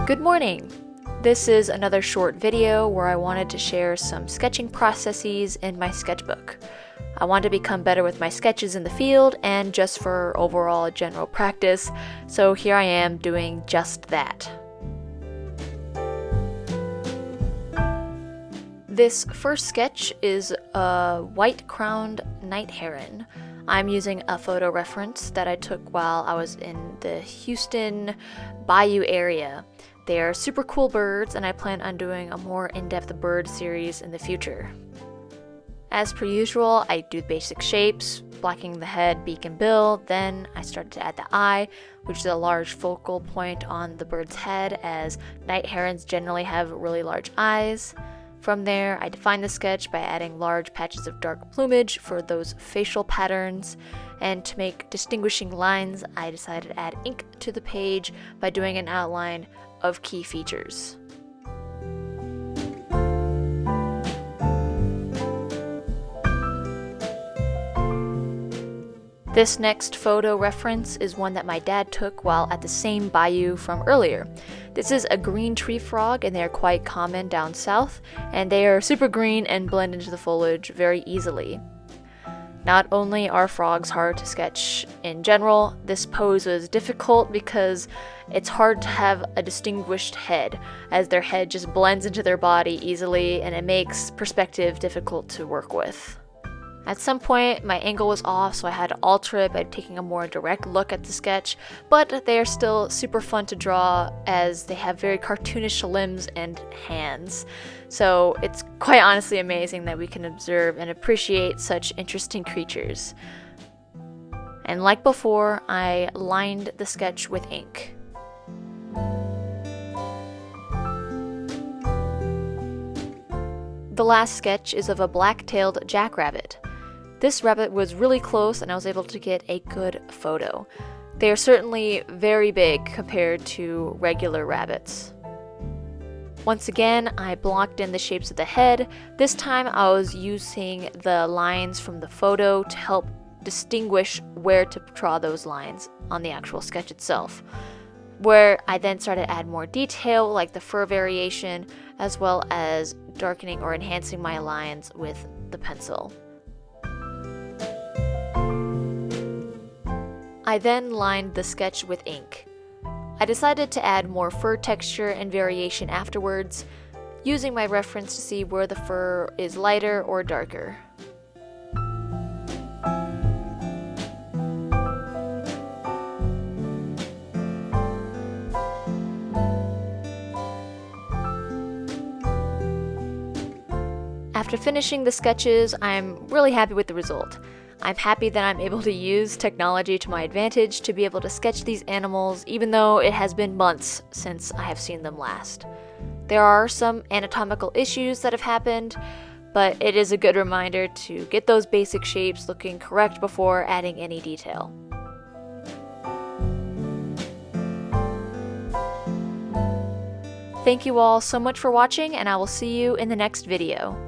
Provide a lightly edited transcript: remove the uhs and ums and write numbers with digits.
Good morning! This is another short video where I wanted to share some sketching processes in my sketchbook. I want to become better with my sketches in the field and just for overall general practice, so here I am doing just that. This first sketch is a white-crowned night heron. I'm using a photo reference that I took while I was in the Houston Bayou area. They are super cool birds, and I plan on doing a more in-depth bird series in the future. As per usual, I do basic shapes, blocking the head, beak, and bill. Then I started to add the eye, which is a large focal point on the bird's head, as night herons generally have really large eyes. From there, I defined the sketch by adding large patches of dark plumage for those facial patterns, and to make distinguishing lines, I decided to add ink to the page by doing an outline of key features. This next photo reference is one that my dad took while at the same bayou from earlier. This is a green tree frog, and they are quite common down south, and they are super green and blend into the foliage very easily. Not only are frogs hard to sketch in general, this pose was difficult because it's hard to have a distinguished head, as their head just blends into their body easily, and it makes perspective difficult to work with. At some point, my angle was off, so I had to alter it by taking a more direct look at the sketch, but they are still super fun to draw as they have very cartoonish limbs and hands. So it's quite honestly amazing that we can observe and appreciate such interesting creatures. And like before, I lined the sketch with ink. The last sketch is of a black-tailed jackrabbit. This rabbit was really close, and I was able to get a good photo. They are certainly very big compared to regular rabbits. Once again, I blocked in the shapes of the head. This time I was using the lines from the photo to help distinguish where to draw those lines on the actual sketch itself, where I then started to add more detail like the fur variation, as well as darkening or enhancing my lines with the pencil. I then lined the sketch with ink. I decided to add more fur texture and variation afterwards, using my reference to see where the fur is lighter or darker. After finishing the sketches, I'm really happy with the result. I'm happy that I'm able to use technology to my advantage to be able to sketch these animals, even though it has been months since I have seen them last. There are some anatomical issues that have happened, but it is a good reminder to get those basic shapes looking correct before adding any detail. Thank you all so much for watching, and I will see you in the next video.